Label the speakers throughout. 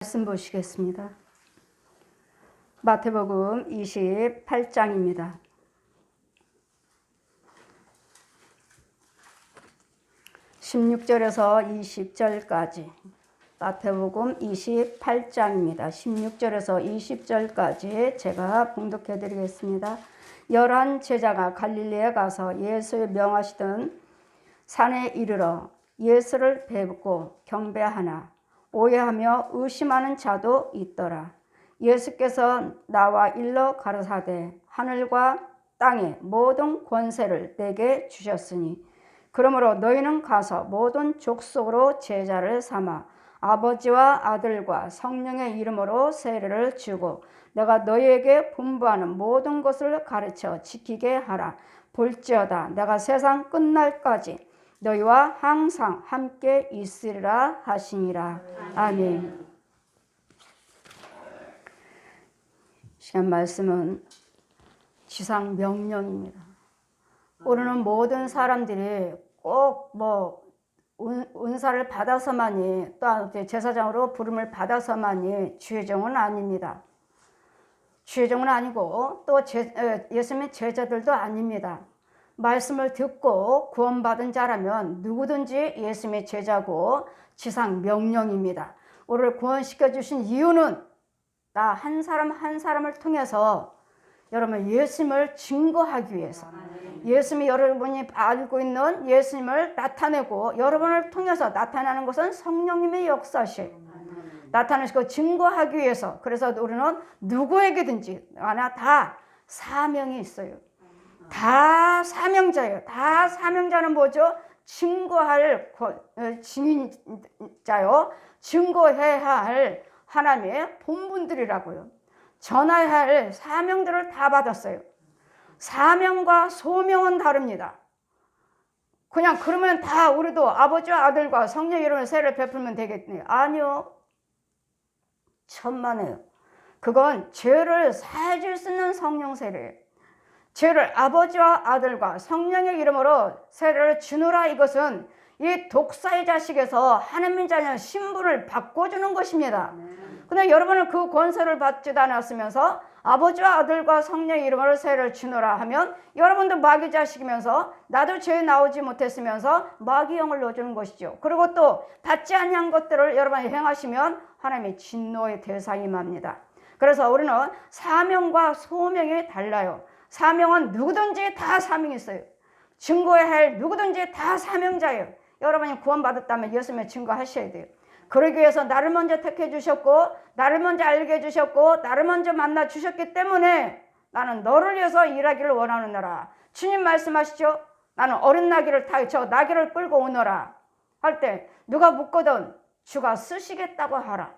Speaker 1: 말씀 보시겠습니다. 마태복음 28장입니다. 16절에서 20절까지 마태복음 28장입니다. 16절에서 20절까지 제가 봉독해 드리겠습니다. 11 제자가 갈릴리에 가서 예수의 명하시던 산에 이르러 예수를 뵙고 경배하나 오해하며 의심하는 자도 있더라. 예수께서 나와 일러 가르사대 하늘과 땅의 모든 권세를 내게 주셨으니 그러므로 너희는 가서 모든 족속으로 제자를 삼아 아버지와 아들과 성령의 이름으로 세례를 주고 내가 너희에게 분부하는 모든 것을 가르쳐 지키게 하라. 볼지어다 내가 세상 끝날까지 너희와 항상 함께 있으리라 하시니라. 아멘. 시간 말씀은 지상 명령입니다. 우리는 모든 사람들이 꼭 은사를 받아서만이 또 제사장으로 부름을 받아서만이 주의종은 아닙니다. 주의종은 아니고 또 예수님의 제자들도 아닙니다. 말씀을 듣고 구원받은 자라면 누구든지 예수님의 제자고 지상 명령입니다. 우리를 구원시켜 주신 이유는 나 한 사람 한 사람을 통해서 여러분 예수님을 증거하기 위해서, 예수님이 여러분이 알고 있는 예수님을 나타내고 여러분을 통해서 나타나는 것은 성령님의 역사시 나타내시고 증거하기 위해서. 그래서 우리는 누구에게든지 다 사명이 있어요. 다 사명자예요. 다 사명자는 뭐죠? 증거할 증인자요. 증거해야 할 하나님의 본분들이라고요. 전해야 할 사명들을 다 받았어요. 사명과 소명은 다릅니다. 그냥 그러면 다 우리도 아버지와 아들과 성령 이름으로 세례를 베풀면 되겠네요. 아니요. 천만에요. 그건 죄를 사해줄 수 있는 성령 세례예요. 죄를 아버지와 아들과 성령의 이름으로 세례를 주노라. 이것은 이 독사의 자식에서 하나님의 자녀 신분을 바꿔주는 것입니다. 근데 여러분은 그 권세를 받지도 않았으면서 아버지와 아들과 성령의 이름으로 세례를 주노라 하면 여러분도 마귀 자식이면서 나도 죄에 나오지 못했으면서 마귀 영을 넣어주는 것이죠. 그리고 또 받지 아니한 것들을 여러분이 행하시면 하나님의 진노의 대상이 맙니다. 그래서 우리는 사명과 소명이 달라요. 사명은 누구든지 다 사명이 있어요. 증거해야 할 누구든지 다 사명자예요. 여러분이 구원받았다면 예수님의 증거하셔야 돼요. 그러기 위해서 나를 먼저 택해 주셨고 나를 먼저 알게 해주셨고 나를 먼저 만나 주셨기 때문에 나는 너를 위해서 일하기를 원하느니라. 주님 말씀하시죠. 나는 어린 나귀를 저 나귀를 끌고 오너라 할 때 누가 묻거든 주가 쓰시겠다고 하라.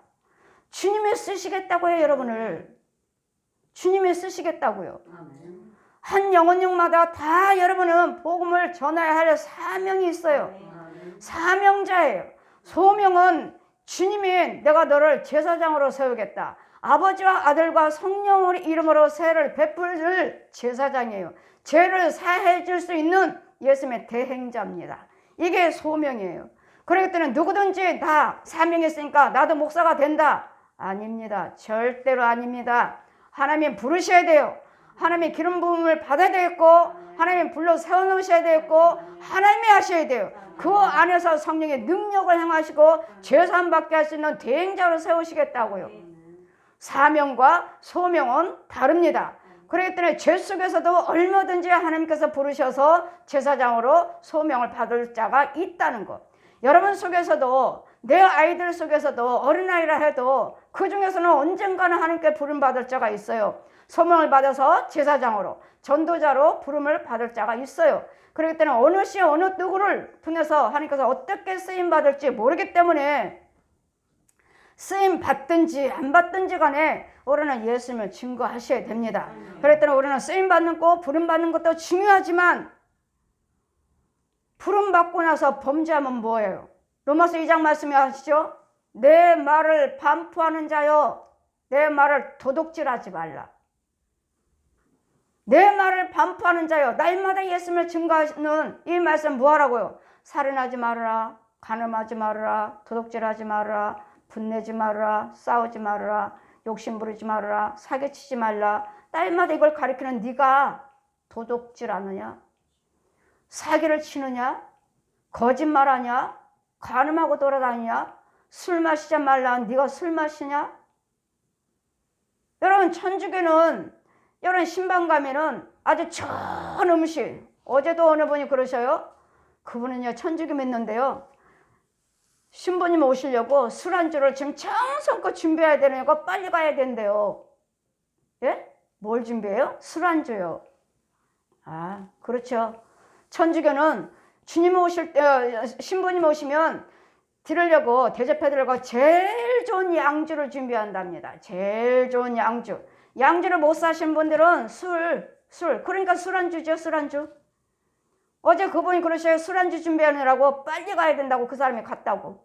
Speaker 1: 주님이 쓰시겠다고 해요. 여러분을 주님이 쓰시겠다고요. 한 영혼령마다 다 여러분은 복음을 전해야 할 사명이 있어요. 사명자예요. 소명은 주님이 내가 너를 제사장으로 세우겠다. 아버지와 아들과 성령의 이름으로 세례를 베풀 제사장이에요. 죄를 사해 줄 수 있는 예수님의 대행자입니다. 이게 소명이에요. 그렇기 때문에 누구든지 다 사명이 있으니까 나도 목사가 된다. 아닙니다. 절대로 아닙니다. 하나님 부르셔야 돼요. 하나님의 기름 부음을 받아야 되겠고 하나님 불러 세워놓으셔야 되겠고 하나님이 하셔야 돼요. 그 안에서 성령의 능력을 행하시고 죄사함 받게 할 수 있는 대행자로 세우시겠다고요. 사명과 소명은 다릅니다. 그렇기 때문에 죄 속에서도 얼마든지 하나님께서 부르셔서 제사장으로 소명을 받을 자가 있다는 것. 여러분 속에서도 내 아이들 속에서도 어린아이라 해도 그 중에서는 언젠가는 하나님께 부름받을 자가 있어요. 소명을 받아서 제사장으로 전도자로 부름을 받을 자가 있어요. 그렇기 때문에 어느 시에 어느 누구를 통해서 하나님께서 어떻게 쓰임받을지 모르기 때문에 쓰임 받든지 안 받든지 간에 우리는 예수님을 증거하셔야 됩니다. 그렇기 때문에 우리는 쓰임 받는 거 부름 받는 것도 중요하지만 부름 받고 나서 범죄하면 뭐예요? 로마서 2장 말씀에 하시죠. 내 말을 반포하는 자여 내 말을 도둑질하지 말라. 내 말을 반포하는 자여. 날마다 예수님을 증거하시는 이 말씀 뭐하라고요? 살인하지 말아라, 간음하지 말아라, 도둑질하지 말아라, 분내지 말아라, 싸우지 말아라, 욕심 부리지 말아라, 사기치지 말라. 딸마다 이걸 가르치는 네가 도둑질 하느냐? 사기를 치느냐? 거짓말하냐? 간음하고 돌아다니냐? 술 마시지 말라. 네가 술 마시냐? 여러분 천주교는 여러분 신방 가면은 아주 좋은 음식, 어제도 어느 분이 그러셔요. 그분은요 천주교 믿는데요, 신부님 오시려고 술안주를 지금 정성껏 준비해야 되니까 빨리 가야 된대요. 예? 뭘 준비해요? 술안주요. 아, 그렇죠. 천주교는 주님 오실 때, 신부님 오시면 드리려고, 대접해 드리려고 제일 좋은 양주를 준비한답니다. 제일 좋은 양주. 양주를 못 사신 분들은 술, 그러니까 술안주죠, 술안주. 어제 그분이 그러셔요. 술안주 준비하느라고 빨리 가야 된다고 그 사람이 갔다고.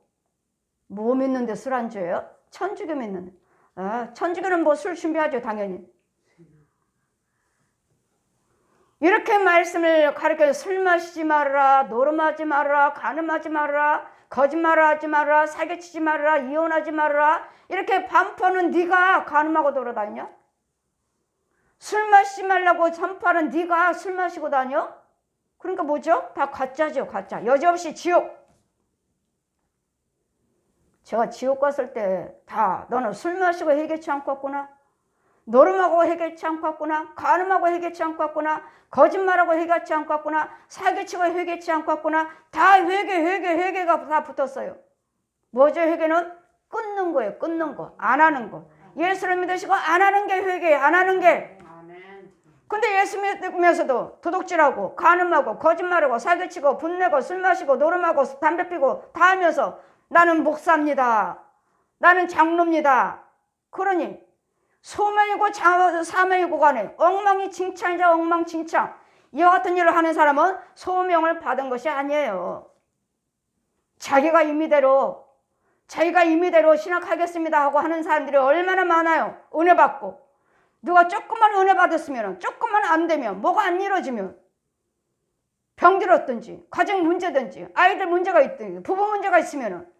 Speaker 1: 뭐 믿는데 술안주예요? 천주교 믿는데. 아, 천주교는 뭐 술 준비하죠, 당연히. 이렇게 말씀을 가르쳐서 술 마시지 말아라, 노름하지 말아라, 간음하지 말아라, 거짓말하지 말아라, 사기치지 말아라, 이혼하지 말아라. 이렇게 반포는 네가 간음하고 돌아다니냐? 술 마시지 말라고 선포하는 네가 술 마시고 다녀? 그러니까 뭐죠? 다 가짜죠, 가짜. 여지없이 지옥. 제가 지옥 갔을 때 다 너는 술 마시고 회개치 않고 왔구나, 노름하고 회개치 않고 왔구나, 간음하고 회개치 않고 왔구나, 거짓말하고 회개치 않고 왔구나, 사기치고 회개치 않고 왔구나. 다 회개가 다 붙었어요. 뭐죠? 회개는 끊는 거예요. 끊는 거. 안 하는 거. 예수를 믿으시고 안 하는 게 회개예요. 안 하는 게. 근데 예수 믿으면서도 도둑질하고 간음하고 거짓말하고 사기치고 분내고 술 마시고 노름하고 담배 피고 다 하면서 나는 목사입니다, 나는 장로입니다. 그러니 소명이고 사명이고 간에 엉망이칭찬이자 엉망칭찬. 이와 같은 일을 하는 사람은 소명을 받은 것이 아니에요. 자기가 임의대로 신학하겠습니다 하고 하는 사람들이 얼마나 많아요. 은혜 받고. 누가 조금만 은혜 받았으면, 조금만 안 되면, 뭐가 안 이루어지면, 병들었든지 가정 문제든지 아이들 문제가 있든지 부부 문제가 있으면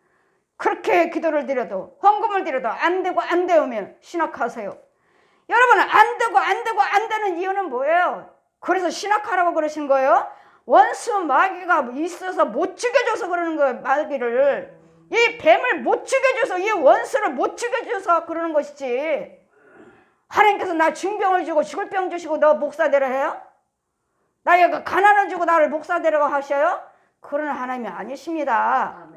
Speaker 1: 그렇게 기도를 드려도 헌금을 드려도 안 되고 안 되면 신학하세요. 여러분, 안 되는 이유는 뭐예요? 그래서 신학하라고 그러신 거예요? 원수 마귀가 있어서 못 죽여줘서 그러는 거예요. 마귀를, 이 뱀을 못 죽여줘서, 이 원수를 못 죽여줘서 그러는 것이지, 하나님께서 나 중병을 주고 죽을 병 주시고 너 목사 되라 해요? 나에게 가난을 주고 나를 목사 되라고 하셔요? 그런 하나님이 아니십니다.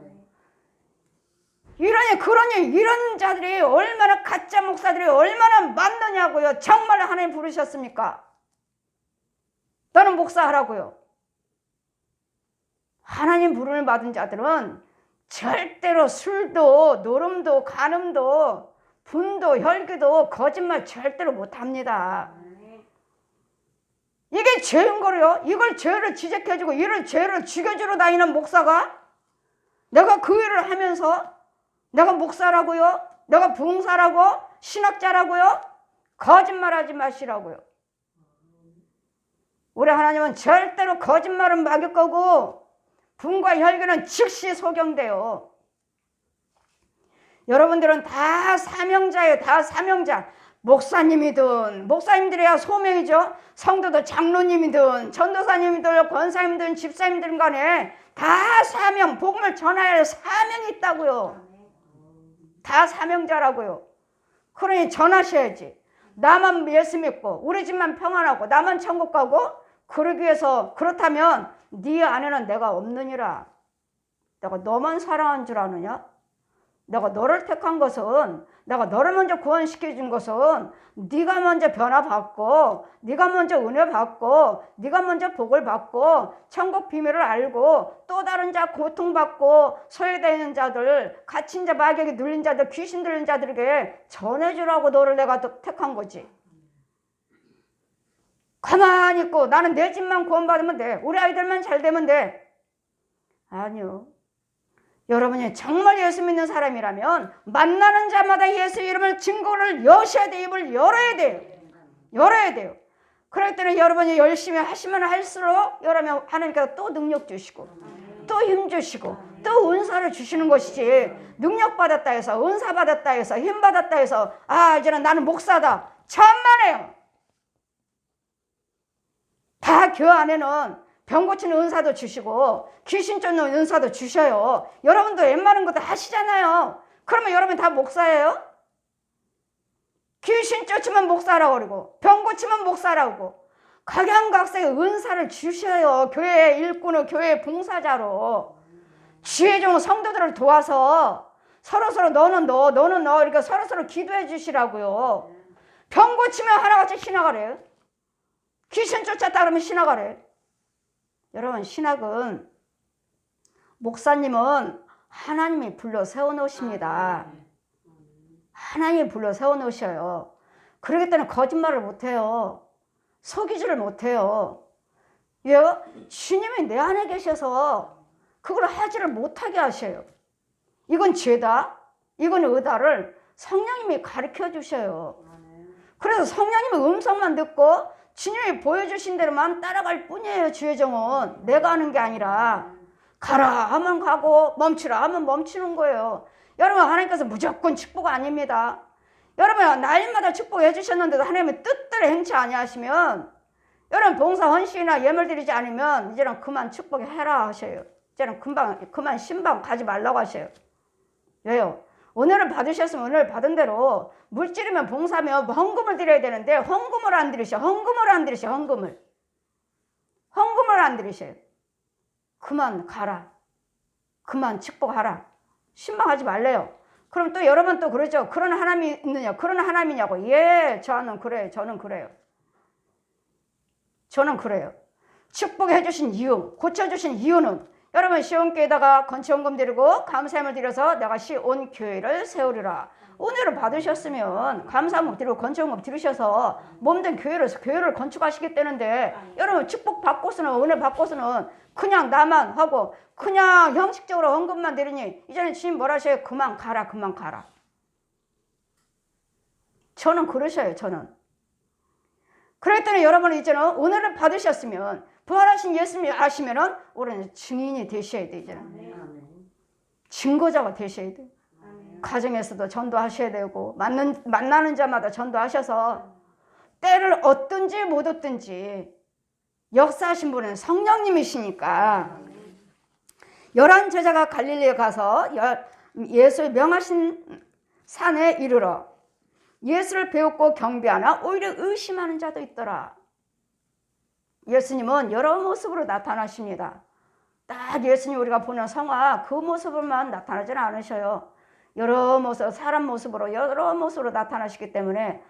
Speaker 1: 그러니 이런 자들이 얼마나, 가짜 목사들이 얼마나 많느냐고요. 정말 하나님 부르셨습니까? 너는 목사하라고요. 하나님 부름을 받은 자들은 절대로 술도 노름도 간음도 분도 혈기도 거짓말 절대로 못합니다. 이게 죄인 거래요. 이걸 죄를 지적해주고 이를 죄를 죽여주러 다니는 목사가, 내가 그 일을 하면서 내가 목사라고요? 내가 부흥사라고? 신학자라고요? 거짓말하지 마시라고요. 우리 하나님은 절대로 거짓말은 막을 거고 분과 혈기는 즉시 소경돼요. 여러분들은 다 사명자예요. 다 사명자. 목사님이든, 목사님들이야 소명이죠. 성도들 장로님이든 전도사님이든 권사님이든 집사님들 간에 다 사명, 복음을 전해야 할 사명이 있다고요. 다 사명자라고요. 그러니 전하셔야지. 나만 예수 믿고 우리 집만 평안하고 나만 천국 가고, 그러기 위해서, 그렇다면 네 안에는 내가 없느니라. 내가 너만 사랑한 줄 아느냐? 내가 너를 택한 것은, 내가 너를 먼저 구원시켜 준 것은 네가 먼저 변화받고, 네가 먼저 은혜 받고, 네가 먼저 복을 받고, 천국 비밀을 알고, 또 다른 자 고통받고 소외되는 자들, 갇힌 자, 마귀에게 눌린 자들, 귀신 들린 자들에게 전해주라고 너를 내가 택한 거지. 가만히 있고 나는 내 집만 구원받으면 돼, 우리 아이들만 잘 되면 돼. 아니요. 여러분이 정말 예수 믿는 사람이라면 만나는 자마다 예수 이름을 증거를 여셔야 돼. 입을 열어야 돼요. 열어야 돼요. 그럴 때는 여러분이 열심히 하시면 할수록 여러분 하나님께서 또 능력 주시고 또 힘 주시고 또 은사를 주시는 것이지, 능력 받았다 해서, 은사 받았다 해서, 힘 받았다 해서 이제는 나는 목사다, 천만에요. 다 교회 안에는 병 고치는 은사도 주시고 귀신 쫓는 은사도 주셔요. 여러분도 웬만한 것도 하시잖아요. 그러면 여러분 다 목사예요? 귀신 쫓으면 목사라고 그러고 병 고치면 목사라고 각양각색의 은사를 주셔요. 교회 일꾼을 교회 봉사자로 주의 종 성도들을 도와서 서로서로 너는 너 너는 너 이렇게 서로서로 기도해 주시라고요. 병 고치면 하나같이 신학하래요. 귀신 쫓았다 그러면 신학하래. 여러분, 신학은 목사님은 하나님이 불러 세워놓으십니다. 하나님이 불러 세워놓으셔요. 그러기 때문에 거짓말을 못해요. 속이지를 못해요. 왜요? 주님이 내 안에 계셔서 그걸 하지를 못하게 하셔요. 이건 죄다, 이건 의다를 성령님이 가르쳐 주셔요. 그래서 성령님의 음성만 듣고 주님이 보여주신 대로만 따라갈 뿐이에요. 주의 종은 내가 하는 게 아니라 가라 하면 가고 멈추라 하면 멈추는 거예요. 여러분, 하나님께서 무조건 축복 아닙니다. 여러분, 날마다 축복해 주셨는데도 하나님의 뜻대로 행치 아니하시면, 여러분 봉사 헌신이나 예물 드리지 않으면 이제는 그만 축복해라 하셔요. 이제는 그만 신방 가지 말라고 하셔요. 왜요? 은혜를 받으셨으면 은혜를 받은 대로 물질이면 봉사면 헌금을 드려야 되는데 헌금을 안 드리셔. 헌금을 안 드리셔요. 그만 가라. 그만 축복하라. 신방하지 말래요. 그럼 또 여러분 또 그러죠. 그런 하나님이 있느냐? 그런 하나님이냐고. 예, 저는 그래요. 저는 그래요. 축복해 주신 이유, 고쳐주신 이유는 여러분 시온교회에다가 건축원금 드리고 감사함을 드려서 내가 시온 교회를 세우리라. 은혜를 받으셨으면 감사함을 드리고 건축원금 드리셔서 몸된 교회를 건축하시기 때문에 여러분 축복 받고서는 은혜 받고서는 그냥 나만 하고 그냥 형식적으로 헌금만 드리니 이제는 주님 뭐라 하셔요? 그만 가라. 저는 그러셔요. 그랬더니 여러분은 이제는 은혜를 받으셨으면 부활하신 예수님이 아시면은 우리는 증인이 되셔야 돼. 이제는 증거자가 되셔야 돼. 가정에서도 전도하셔야 되고 만나는 자마다 전도하셔서 때를 얻든지 못 얻든지 역사하신 분은 성령님이시니까 11 제자가 갈릴리에 가서 예수의 명하신 산에 이르러 예수를 배웠고 경배하나 오히려 의심하는 자도 있더라. 예수님은 여러 모습으로 나타나십니다. 딱 예수님 우리가 보는 성화 그 모습으로만 나타나지는 않으셔요. 여러 모습, 사람 모습으로 여러 모습으로 나타나시기 때문에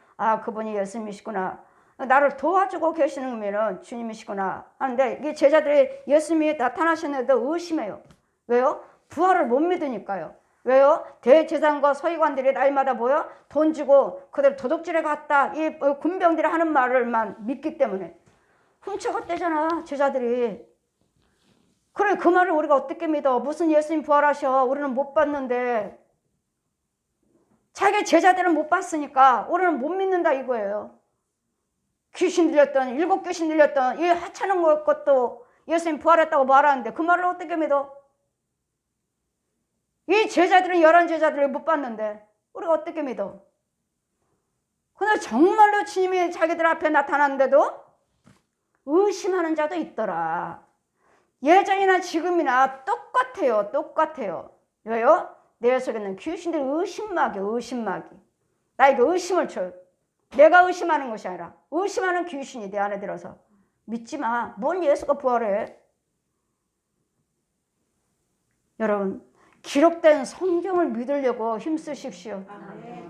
Speaker 1: 그분이 예수님이시구나. 나를 도와주고 계시는 분은 주님이시구나 하는데 이 제자들이 예수님이 나타나셨는데도 의심해요. 왜요? 부활을 못 믿으니까요. 왜요? 대제사장과 서기관들이 날마다 모여 돈 주고 그들 도둑질에 갔다 이 군병들이 하는 말을만 믿기 때문에 훔쳐갔대잖아 제자들이. 그래 그 말을 우리가 어떻게 믿어? 무슨 예수님 부활하셔? 우리는 못 봤는데. 자기 제자들은 못 봤으니까 우리는 못 믿는다 이거예요. 귀신 들렸던 7 귀신 들렸던 이 하찮은 것도 예수님 부활했다고 말하는데 그 말을 어떻게 믿어? 이 제자들은 11 제자들을 못 봤는데 우리가 어떻게 믿어? 근데 정말로 주님이 자기들 앞에 나타났는데도 의심하는 자도 있더라. 예전이나 지금이나 똑같아요. 왜요? 내 속에는 귀신들이 의심막이. 나에게 의심을 줘요. 내가 의심하는 것이 아니라 의심하는 귀신이 내 안에 들어서 믿지 마. 뭔 예수가 부활해? 여러분 기록된 성경을 믿으려고 힘쓰십시오.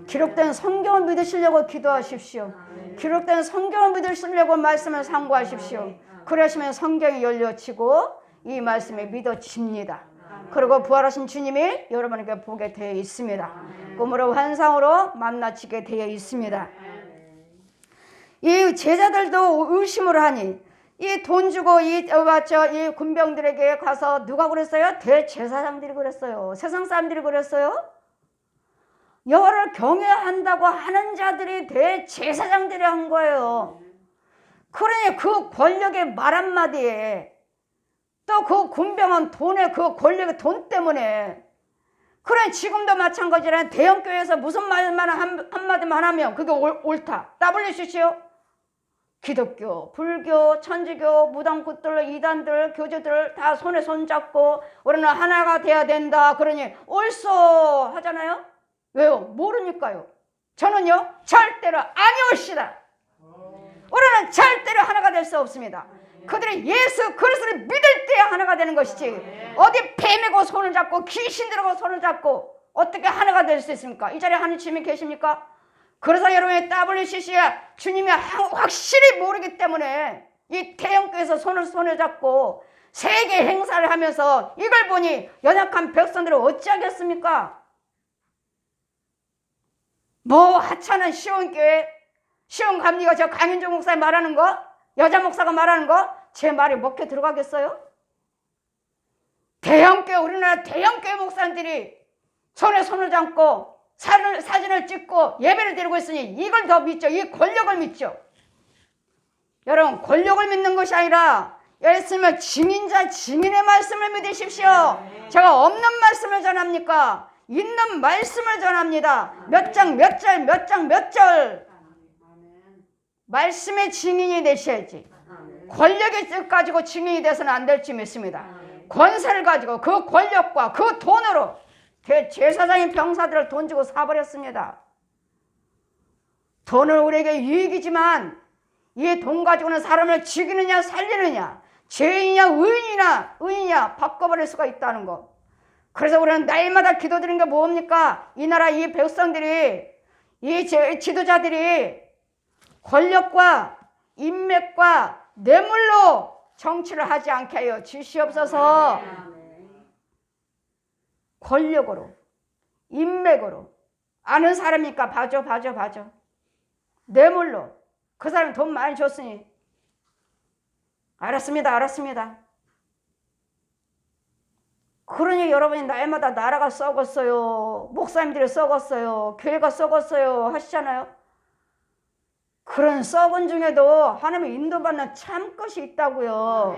Speaker 1: 기록된 성경을 믿으시려고 기도하십시오. 기록된 성경을 믿으시려고 말씀을 상고하십시오. 그러시면 성경이 열려지고 이 말씀이 믿어집니다. 그리고 부활하신 주님이 여러분에게 보게 되어 있습니다. 꿈으로 환상으로 만나지게 되어 있습니다. 이 제자들도 의심을 하니 이 돈 주고 이 군병들에게 가서 누가 그랬어요? 대제사장들이 그랬어요. 세상 사람들이 그랬어요. 여호와를 경외한다고 하는 자들이 대제사장들이 한 거예요. 그러니 그 권력의 말 한마디에 또 그 군병은 돈에 그 권력의 돈 때문에. 그래 지금도 마찬가지라. 대형교회에서 무슨 말만 한마디만 하면 그게 옳다. WCC요? 기독교, 불교, 천주교, 무당꾼들, 이단들, 교주들 다 손에 손잡고 우리는 하나가 돼야 된다. 그러니 옳소 하잖아요. 왜요? 모르니까요. 저는요 절대로 아니올시다. 우리는 절대로 하나가 될 수 없습니다. 그들이 예수 그리스도를 믿을 때야 하나가 되는 것이지, 어디 뱀이고 손을 잡고 귀신들하고 손을 잡고 어떻게 하나가 될 수 있습니까? 이 자리에 하나님이 계십니까? 그래서 여러분의 WCC야 주님이 확실히 모르기 때문에 이 대형교회에서 손을 잡고 세계 행사를 하면서 이걸 보니 연약한 백성들을 어찌하겠습니까? 뭐 하찮은 시온교회, 시온감리가 저 강윤종 목사가 말하는 거, 여자 목사가 말하는 거 제 말이 먹혀 들어가겠어요? 대형교회, 우리나라 대형교회 목사님들이 손에 손을 잡고 사진을 찍고 예배를 드리고 있으니 이걸 더 믿죠. 이 권력을 믿죠. 여러분 권력을 믿는 것이 아니라 예수님을 증인의 말씀을 믿으십시오. 제가 없는 말씀을 전합니까? 있는 말씀을 전합니다. 몇 장 몇 절 말씀의 증인이 되셔야지. 권력의 뜻 가지고 증인이 돼서는 안 될지 믿습니다. 권세를 가지고 그 권력과 그 돈으로 제사장인 병사들을 돈 주고 사버렸습니다. 돈은 우리에게 유익이지만 이 돈 가지고는 사람을 죽이느냐 살리느냐, 죄인이냐 의인이냐 바꿔버릴 수가 있다는 거. 그래서 우리는 날마다 기도드리는 게 뭡니까? 이 나라 이 백성들이, 이 지도자들이 권력과 인맥과 뇌물로 정치를 하지 않게 하여 주시옵소서. 권력으로, 인맥으로, 아는 사람이니까 봐줘. 뇌물로, 그 사람 돈 많이 줬으니 알았습니다. 그러니 여러분이 날마다 나라가 썩었어요, 목사님들이 썩었어요, 교회가 썩었어요 하시잖아요. 그런 썩은 중에도 하나님의 인도받는 참 것이 있다고요.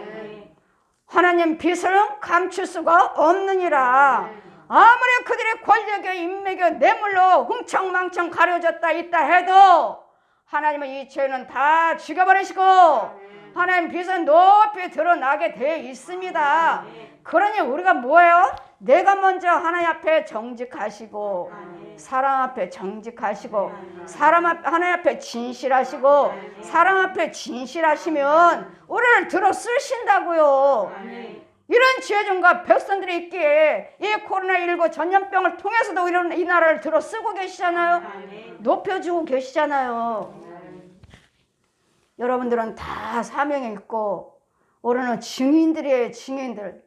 Speaker 1: 하나님 빛을 감출 수가 없느니라. 아무리 그들의 권력에 인맥에 뇌물로 흥청망청 가려졌다 있다 해도 하나님은 이 죄는 다 죽여버리시고 하나님 빛은 높이 드러나게 되어 있습니다. 그러니 우리가 뭐예요? 내가 먼저 하나님 앞에 정직하시고 사람 앞에 정직하시고 하나님 앞에 진실하시고 사람 앞에 진실하시면 우리를 들어 쓰신다고요. 이런 지혜정과 백성들이 있기에 이 코로나19 전염병을 통해서도 이 나라를 들어 쓰고 계시잖아요. 높여주고 계시잖아요. 여러분들은 다 사명이 있고 우리는 증인들이에요. 증인들.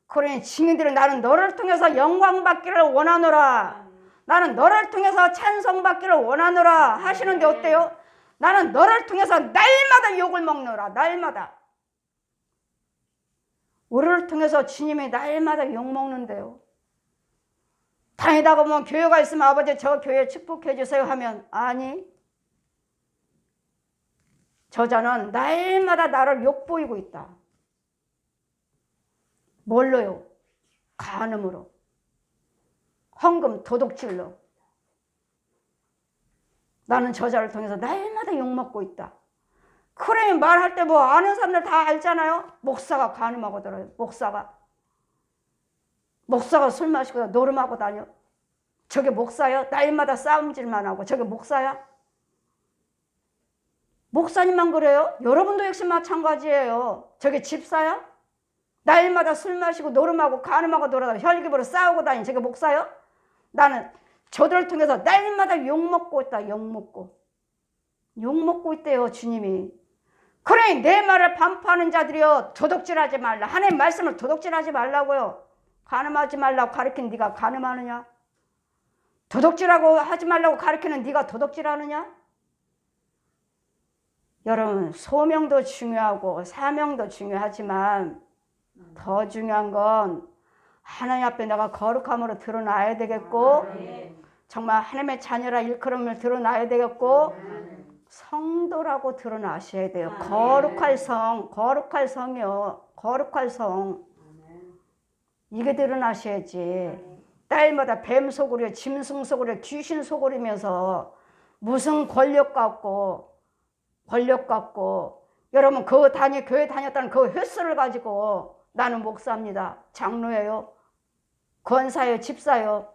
Speaker 1: 그러니 증인들은 나는 너를 통해서 영광받기를 원하노라, 나는 너를 통해서 찬송받기를 원하노라 하시는데 어때요? 나는 너를 통해서 날마다 욕을 먹노라. 날마다. 우리를 통해서 주님이 날마다 욕 먹는데요. 다니다가 보면 교회가 있으면 아버지 저 교회 축복해 주세요 하면 아니, 저자는 날마다 나를 욕보이고 있다. 뭘로요? 간음으로, 헌금, 도둑질로. 나는 저자를 통해서 날마다 욕먹고 있다. 그러니 말할 때 뭐 아는 사람들 다 알잖아요. 목사가 간음하고 들어요. 목사가 술 마시고 노름하고 다녀. 저게 목사야? 날마다 싸움질만 하고 저게 목사야? 목사님만 그래요? 여러분도 역시 마찬가지예요. 저게 집사야? 날마다 술 마시고 노름하고 간음하고 돌아다니고 혈기부로 싸우고 다니는 저게 목사요? 나는 저들을 통해서 날마다 욕먹고 있다. 욕먹고 있대요 주님이. 그러니 내 말을 반포하는 자들이요 도둑질하지 말라. 하나님 말씀을 도둑질하지 말라고요. 간음하지 말라고 가르치는 네가 간음하느냐? 도둑질하고 하지 말라고 가르치는 네가 도둑질하느냐? 여러분 소명도 중요하고 사명도 중요하지만 더 중요한 건 하나님 앞에 내가 거룩함으로 드러나야 되겠고 정말 하나님의 자녀라 일컬음을 드러나야 되겠고 성도라고 드러나셔야 돼요. 거룩할 성이요. 거룩할 성. 이게 드러나셔야지. 딸마다 뱀 속으로, 짐승 속으로, 귀신 속으로면서 무슨 권력 갖고 여러분 그 교회 다녔다는 그 횟수를 가지고 나는 목사입니다. 장로예요. 권사예요. 집사예요.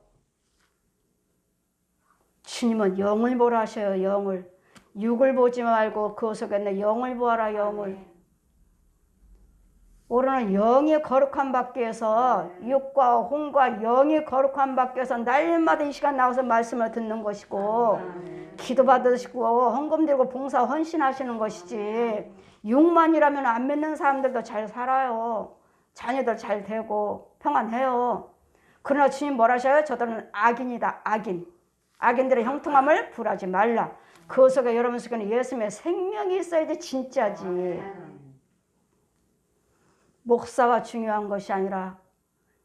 Speaker 1: 주님은 영을 보라 하셔요. 영을. 육을 보지 말고 그 속에 내 영을 보아라. 영을. 우리는 영의 거룩함 받기 위해서 육과 혼과 영의 거룩함 받기 위해서 날마다 이 시간 나와서 말씀을 듣는 것이고 기도 받으시고 헌금 드리고 봉사 헌신하시는 것이지 육만이라면 안 믿는 사람들도 잘 살아요. 자녀들 잘 되고 평안해요. 그러나 주님 뭐라 하셔요? 저들은 악인이다. 악인. 악인들의 형통함을 굴하지 말라. 그 속에 여러분 속에는 예수님의 생명이 있어야지 진짜지. 목사가 중요한 것이 아니라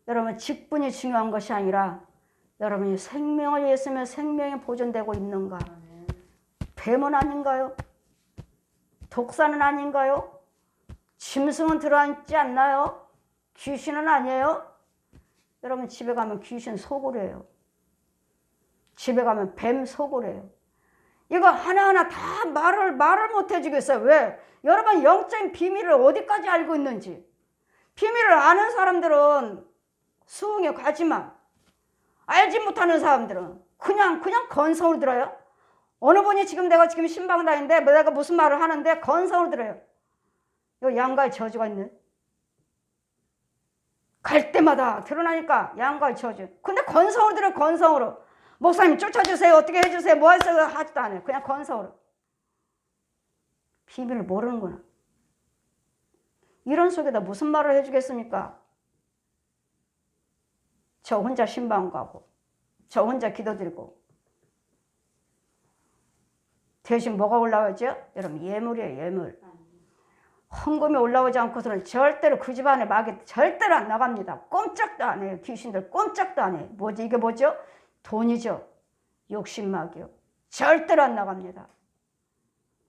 Speaker 1: 여러분 직분이 중요한 것이 아니라 여러분이 생명을 예수님의 생명이 보존되고 있는가? 뱀은 아닌가요? 독사는 아닌가요? 짐승은 들어앉지 않나요? 귀신은 아니에요? 여러분 집에 가면 귀신 속으래요. 집에 가면 뱀 속으래요. 이거 하나하나 다 말을 못 해주겠어요. 왜? 여러분 영적인 비밀을 어디까지 알고 있는지. 비밀을 아는 사람들은 수긍에 가지만 알지 못하는 사람들은 그냥 건성으로 들어요. 어느 분이 내가 지금 신방 다니는데 내가 무슨 말을 하는데 건성으로 들어요. 여기 양가의 저주가 있네. 갈 때마다 드러나니까 양가의 저주. 근데 건성으로 들어요. 건성으로. 목사님 쫓아주세요. 어떻게 해주세요. 뭐 하세요. 하지도 않아요. 그냥 건성으로. 비밀을 모르는구나. 이런 속에다 무슨 말을 해주겠습니까? 저 혼자 신방 가고 저 혼자 기도드리고 대신 뭐가 올라오죠? 여러분 예물이에요. 예물. 헌금이 올라오지 않고서는 절대로 그 집안에 마귀 절대로 안 나갑니다. 꼼짝도 안 해요. 귀신들 꼼짝도 안 해요. 뭐지? 이게 뭐죠? 돈이죠. 욕심마귀요. 절대로 안 나갑니다.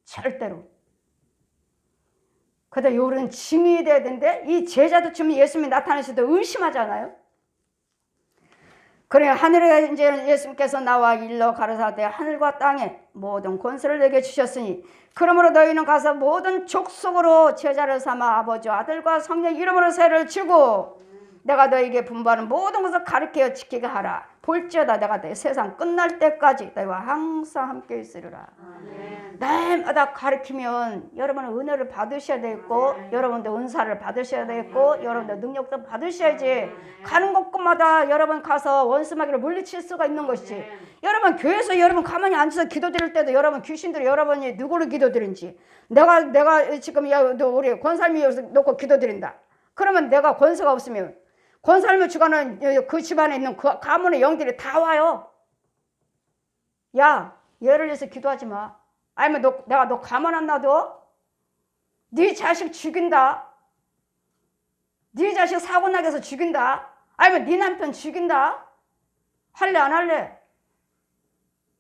Speaker 1: 절대로. 그런데 우리는 증인이 돼야 되는데 이 제자도 지금 예수님이 나타나실 때 의심하잖아요. 그래 하늘에 이제 예수님께서 나와 일러 가르사대 하늘과 땅에 모든 권세를 내게 주셨으니 그러므로 너희는 가서 모든 족속으로 제자를 삼아 아버지와 아들과 성령 이름으로 세를 주고 내가 너희에게 분부하는 모든 것을 가르쳐 지키게 하라. 볼지어다 내가 내 세상 끝날 때까지 너희와 항상 함께 있으리라. 날마다 가르치면 여러분은 은혜를 받으셔야 되겠고 여러분도 은사를 받으셔야 되겠고 여러분도 능력도 받으셔야지. 가는 곳마다 여러분 가서 원수마귀를 물리칠 수가 있는 것이지. 여러분 교회에서 여러분 가만히 앉아서 기도드릴 때도 여러분 귀신들이 여러분이 누구를 기도드린지 내가 지금 우리 권사님이 놓고 기도드린다. 그러면 내가 권세가 없으면 권사님을 주관하는 그 집안에 있는 그 가문의 영들이 다 와요. 야, 얘를 위해서 기도하지 마. 아니면 내가 너 가만 안 놔둬? 네 자식 죽인다. 네 자식 사고 나게 해서 죽인다. 아니면 네 남편 죽인다. 할래 안 할래?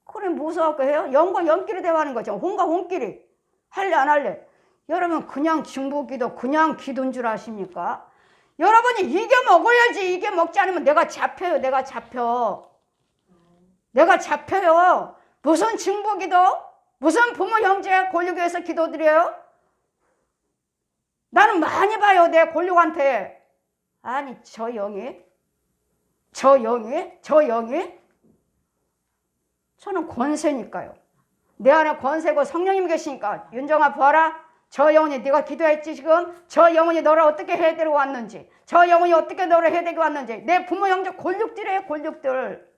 Speaker 1: 그래 무서워갖고 해요? 영과 영끼리 대화하는 거죠. 혼과 혼끼리. 할래 안 할래? 여러분 그냥 중보기도 그냥 기도인 줄 아십니까? 여러분이 이겨 먹어야지. 이겨 먹지 않으면 내가 잡혀요. 내가 잡혀요. 무슨 중보기도? 무슨 부모 형제 골육에서 기도드려요? 나는 많이 봐요. 내 골육한테. 아니 저 영이? 저는 권세니까요. 내 안에 권세고 성령님 계시니까 윤정아 보아라. 저 영혼이 네가 기도했지 지금? 저 영혼이 너를 어떻게 해드리고 왔는지 저 영혼이 어떻게 너를 해드리고 왔는지 내 부모 형제 골육들이에요. 골육들.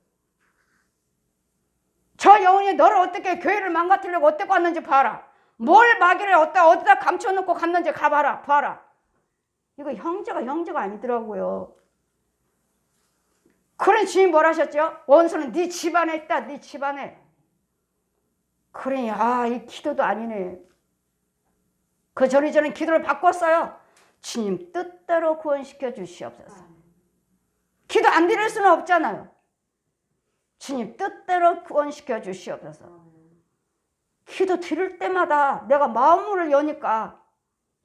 Speaker 1: 저 영혼이 너를 어떻게 교회를 망가뜨리려고 어떻게 왔는지 봐라. 뭘 마귀를 어디다 감춰놓고 갔는지 가봐라. 봐라. 이거 형제가 아니더라고요. 그런 주님 뭐라 하셨죠? 원수는 네 집안에 있다. 네 집안에. 그러니 이 기도도 아니네. 그 전에 저는 기도를 바꿨어요. 주님 뜻대로 구원시켜 주시옵소서. 기도 안 드릴 수는 없잖아요. 주님 뜻대로 구원시켜 주시옵소서. 기도 드릴 때마다 내가 마음을 여니까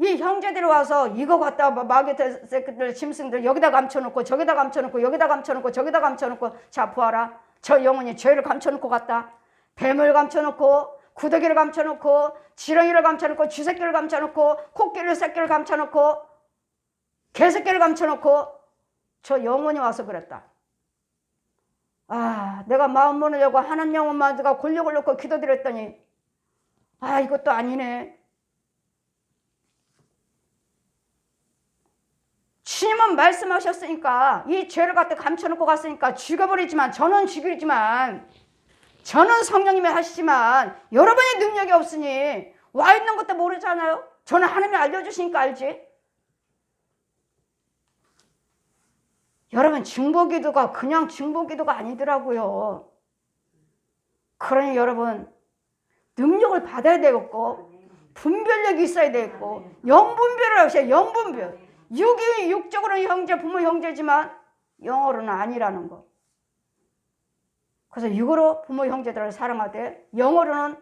Speaker 1: 이 형제들이 와서 이거 갖다가 마귀 새끼들 짐승들 여기다 감춰놓고 저기다 감춰놓고 여기다 감춰놓고 저기다 감춰놓고 자 보아라. 저 영혼이 죄를 감춰놓고 갔다. 뱀을 감춰놓고 구더기를 감춰놓고 지렁이를 감춰놓고 쥐새끼를 감춰놓고 코끼리 새끼를 감춰놓고 개새끼를 감춰놓고 저 영혼이 와서 그랬다. 아, 내가 마음 먹으려고 하는 영혼만 내가 골력을 놓고 기도드렸더니 아, 이것도 아니네. 주님은 말씀하셨으니까 이 죄를 갖다 감춰놓고 갔으니까 죽여버리지만 저는 죽이지만 저는 성령님이 하시지만 여러분의 능력이 없으니 와 있는 것도 모르잖아요. 저는 하나님이 알려주시니까 알지. 여러분 중보기도가 그냥 중보기도가 아니더라고요. 그러니 여러분 능력을 받아야 되겠고 분별력이 있어야 되겠고 영분별을 하셔야 영분별. 육적으로는 형제 부모 형제지만 영어로는 아니라는 거. 그래서 육으로 부모 형제들을 사랑하되 영어로는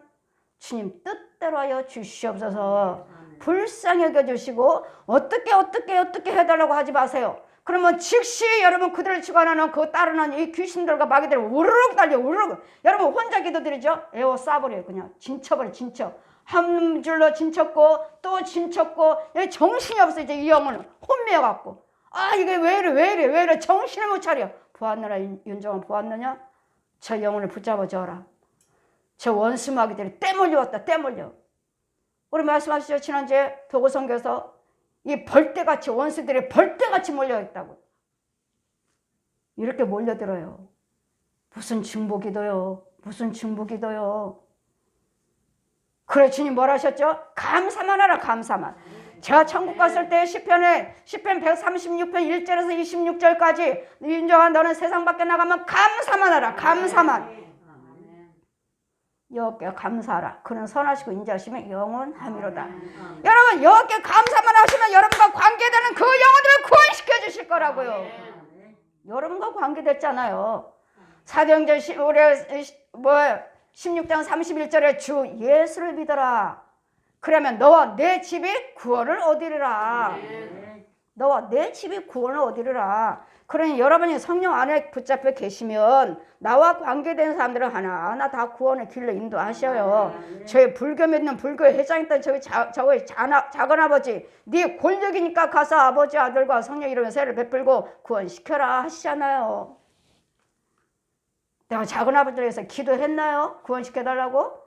Speaker 1: 주님 뜻대로 하여 주시옵소서. 불쌍히 여겨주시고 어떻게 해달라고 하지 마세요. 그러면 즉시 여러분 그들을 주관하는 그 따르는 이 귀신들과 마귀들을 우르륵 달려 우르륵. 여러분 혼자 기도드리죠? 에워 싸버려요. 그냥 진쳐버려 진쳐. 한 줄로 진쳤고 또 진쳤고 정신이 없어. 이제 이 영혼은 혼미해갖고 아 이게 왜 이래 정신을 못 차려. 보았느냐 윤정은 보았느냐? 저 영혼을 붙잡아 줘라. 저 원수 마귀들이 떼몰려왔다. 떼몰려. 우리 말씀하시죠. 지난주에 도고성교에서 이 벌떼같이 원수들이 벌떼같이 몰려있다고. 이렇게 몰려들어요. 무슨 중보기도요. 무슨 중보기도요. 그래 주님 뭘 하셨죠? 감사만 하라. 감사만. 제가 천국 갔을 때 시편 136편 1절에서 26절까지 윤정아 너는 세상 밖에 나가면 감사만 하라. 감사만. 여호와께 감사하라. 그는 선하시고 인자하시면 영원하미로다. 여러분 여호와께 감사만 하시면 여러분과 관계되는 그 영혼들을 구원시켜 주실 거라고요. 여러분과 관계됐잖아요. 사도행전 16장 31절에 주 예수를 믿어라. 그러면 너와 내 집이 구원을 얻으리라. 너와 내 집이 구원을 얻으리라. 그러니 여러분이 성령 안에 붙잡혀 계시면 나와 관계된 사람들은 하나하나 다 구원의 길로 인도하셔요. 저희 불교 믿는 불교의 회장이던 저희 작은아버지 네 권력이니까 가서 아버지 아들과 성령 이름의 세를 베풀고 구원시켜라 하시잖아요. 내가 작은아버지에서 기도했나요? 구원시켜달라고?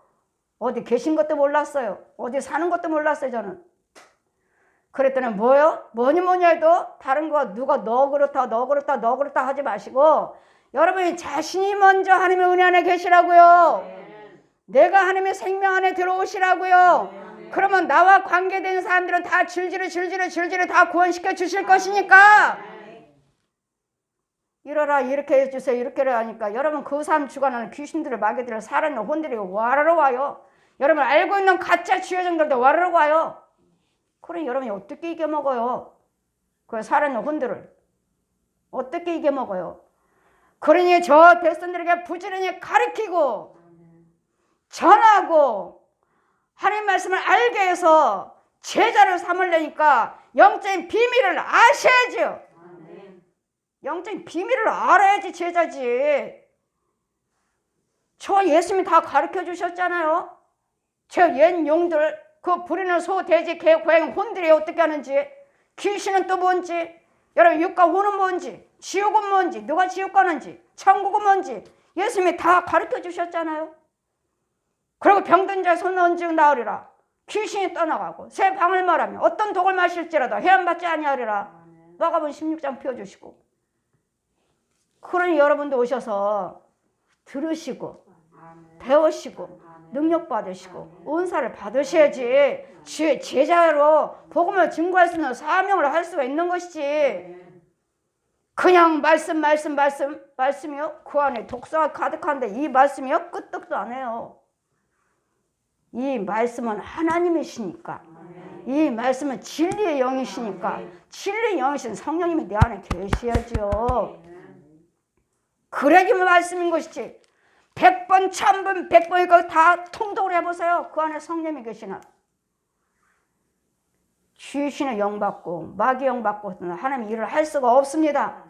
Speaker 1: 어디 계신 것도 몰랐어요. 어디 사는 것도 몰랐어요. 저는. 그랬더니 뭐요? 뭐니 해도 다른 거 누가 너 그렇다 하지 마시고 여러분이 자신이 먼저 하나님의 은혜 안에 계시라고요. 내가 하나님의 생명 안에 들어오시라고요. 그러면 나와 관계된 사람들은 다 질질을 다 구원시켜 주실 것이니까 이러라 이렇게 해주세요 이렇게 하니까 여러분 그 사람 주관하는 귀신들을 마귀들을 살아있는 혼들이 와르르 와요. 여러분 알고 있는 가짜 주여정들도 와르르 와요. 그럼 여러분이 어떻게 이겨먹어요? 그 살아있는 혼들을 어떻게 이겨먹어요? 그러니 저 백성들에게 부지런히 가르치고 전하고 하나님 말씀을 알게 해서 제자를 삼으려니까 영적인 비밀을 아셔야죠. 영적인 비밀을 알아야지 제자지. 저 예수님이 다 가르쳐 주셨잖아요. 저 옛 용들 그 부리는 소, 돼지, 개, 고양이, 혼들이 어떻게 하는지 귀신은 또 뭔지 여러분 육과 혼은 뭔지 지옥은 뭔지 누가 지옥 가는지 천국은 뭔지 예수님이 다 가르쳐 주셨잖아요. 그리고 병든 자 손 얹어 나으리라. 귀신이 떠나가고 새 방을 말하며 어떤 독을 마실지라도 해안받지 아니하리라. 마가복음 16장 펴주시고 그러니 여러분도 오셔서 들으시고 배우시고 능력 받으시고 은사를 받으셔야지 제자로 복음을 증거할 수 있는 사명을 할 수가 있는 것이지. 그냥 말씀이요? 그 안에 독사가 가득한데 이 말씀이요? 끄떡도 안 해요. 이 말씀은 하나님이시니까 이 말씀은 진리의 영이시니까 진리의 영이신 성령님이 내 안에 계셔야죠. 그래야지만 말씀인 것이지. 100번, 1000번, 100번 이거 다 통독을 해보세요. 그 안에 성령이 계시나. 귀신의 영 받고 마귀 영 받고는 하나님 일을 할 수가 없습니다.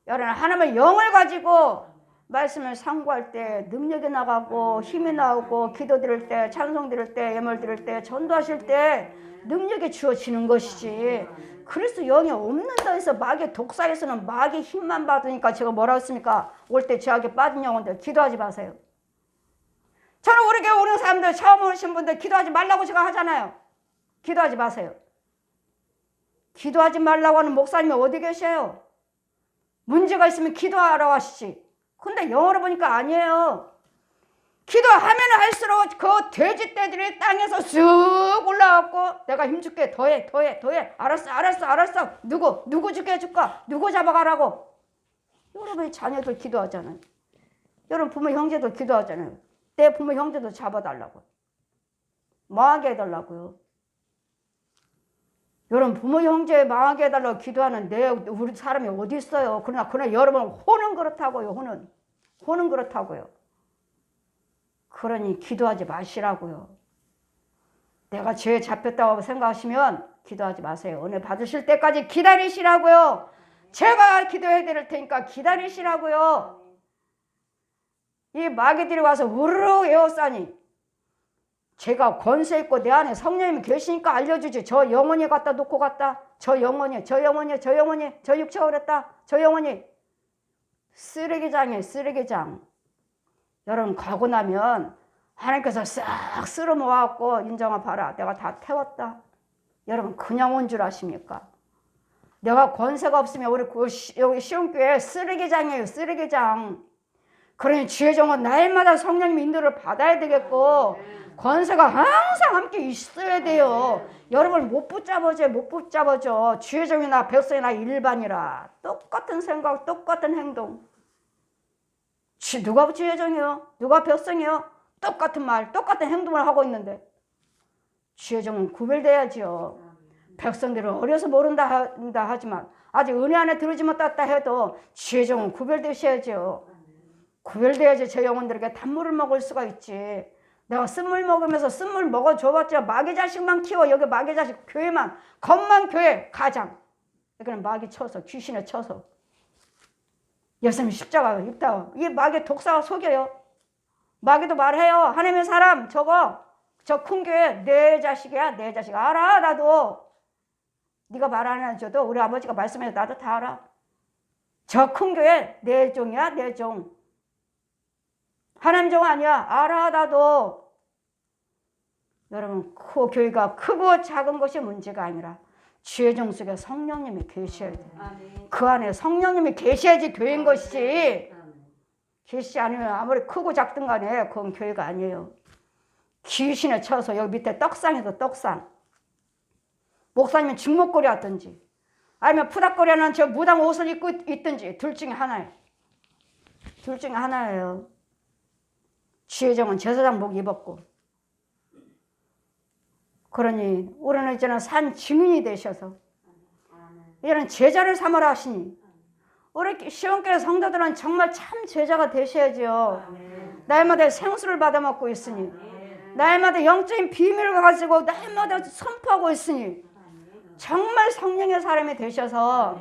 Speaker 1: 여러분 하나님의 영을 가지고 말씀을 상고할 때 능력이 나가고 힘이 나오고 기도 드릴 때 찬송 드릴 때 예물 드릴 때 전도하실 때 능력이 주어지는 것이지 그리스도 영이 없는 데에서 마귀의 독사에서는 마귀의 힘만 받으니까 제가 뭐라고 했습니까? 올 때 죄악에 빠진 영혼들 기도하지 마세요. 저는 우리 교회 오는 사람들 처음 오신 분들 기도하지 말라고 제가 하잖아요. 기도하지 마세요. 기도하지 말라고 하는 목사님이 어디 계셔요? 문제가 있으면 기도하라고 하시지. 근데 영어로 보니까 아니에요. 기도하면 할수록 그 돼지떼들이 땅에서 쑥 올라왔고 내가 힘줄게 더해 알았어 누구 죽게 해줄까? 누구 잡아가라고. 여러분의 자녀들 기도하잖아요. 여러분 부모 형제들 기도하잖아요. 내 부모 형제도 잡아달라고 망하게 해달라고요. 여러분 부모 형제 망하게 해달라고 기도하는 우리 사람이 어디 있어요. 그러나 여러분 혼은 그렇다고요. 혼은 그렇다고요. 그러니 기도하지 마시라고요. 내가 죄에 잡혔다고 생각하시면 기도하지 마세요. 은혜 받으실 때까지 기다리시라고요. 제가 기도해 드릴 테니까 기다리시라고요. 이 마귀들이 와서 우르르 에워싸니 제가 권세 있고 내 안에 성령님이 계시니까 알려주지. 저 영혼이 갖다 놓고 갔다. 저 영혼이 저 육체가 그랬다. 저 영혼이 쓰레기장이에요. 쓰레기장. 여러분 가고 나면 하나님께서 싹 쓸어 모아갖고 인정아 봐라. 내가 다 태웠다. 여러분 그냥 온 줄 아십니까? 내가 권세가 없으면 우리 여기 시온교회 쓰레기장이에요. 쓰레기장. 그러니 주의 종은 날마다 성령님 인도를 받아야 되겠고 권세가 항상 함께 있어야 돼요. 여러분 못 붙잡아줘. 주의 종이나 백성이나 일반이라 똑같은 생각 똑같은 행동. 누가 주의 종이요? 누가 백성이요? 똑같은 말 똑같은 행동을 하고 있는데 주의 종은 구별돼야지요. 백성들은 어려서 모른다 하지만 아직 은혜 안에 들어오지 못했다 해도 주의 종은 구별되셔야죠. 구별돼야지 저 영혼들에게 단물을 먹을 수가 있지. 내가 쓴물 먹으면서 쓴물 먹어줘봤자 마귀 자식만 키워. 여기 마귀 자식 교회만 겉만 교회 가장 여기는 마귀 쳐서 귀신에 쳐서 예수님 십자가 입다. 이 마귀 독사가 속여요. 마귀도 말해요. 하나님의 사람 저 큰 교회 내 자식이야. 내 자식 알아. 나도 네가 말 안 해줘도 우리 아버지가 말씀해서 나도 다 알아. 저 큰 교회 내 종이야. 내 종. 하나님 종 아니야. 알아. 나도. 여러분 그 교회가 크고 작은 것이 문제가 아니라 주의 종 속에 성령님이 계셔야 돼요. 그 안에 성령님이 계셔야지 교회인 것이지. 계시지 않으면 아무리 크고 작든 간에 그건 교회가 아니에요. 귀신에 쳐서 여기 밑에 떡상에도 떡상. 목사님은 중목걸이 하든지 아니면 푸닥거리 하는 저 무당 옷을 입고 있든지 둘 중에 하나예요. 둘 중에 하나예요. 주의 종은 제사장복 입었고 그러니 우리는 이제는 산 증인이 되셔서 이제는 제자를 삼으라 하시니 우리 시온교회 성도들은 정말 참 제자가 되셔야죠. 날마다 생수를 받아 먹고 있으니 날마다 영적인 비밀을 가지고 날마다 선포하고 있으니 정말 성령의 사람이 되셔서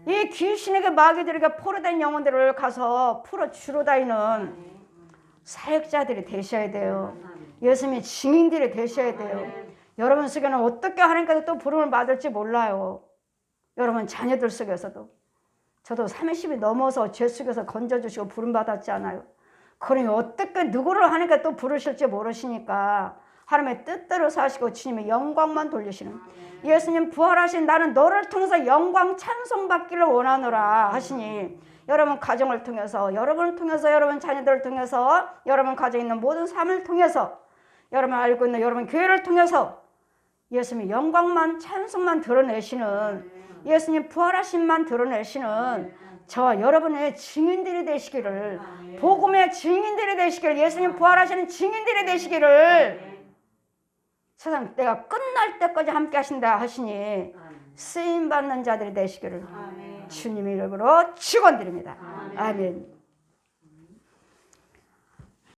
Speaker 1: 이 귀신에게 마귀들에게 포로된 영혼들을 가서 풀어 주러 다니는 사역자들이 되셔야 돼요. 예수님의 증인들이 되셔야 돼요. 여러분 속에는 어떻게 하나님께서 또 부름을 받을지 몰라요. 여러분 자녀들 속에서도 저도 30이 넘어서 죄 속에서 건져주시고 부름 받았지 않아요. 그러니 어떻게 누구를 하나님께 또 부르실지 모르시니까 하나님의 뜻대로 사시고 주님의 영광만 돌리시는 예수님 부활하신 나는 너를 통해서 영광 찬송받기를 원하노라 하시니 여러분 가정을 통해서 여러분을 통해서 여러분 자녀들을 통해서 여러분 가정에 있는 모든 삶을 통해서 여러분 알고 있는 여러분 교회를 통해서 예수님의 영광만 찬송만 드러내시는 예수님 부활하심만 드러내시는 저와 여러분의 증인들이 되시기를 복음의 증인들이 되시기를 예수님 부활하시는 증인들이 되시기를 세상 때가 끝날 때까지 함께 하신다 하시니 쓰임받는 자들이 되시기를 주님의 이름으로 축원드립니다. 아멘.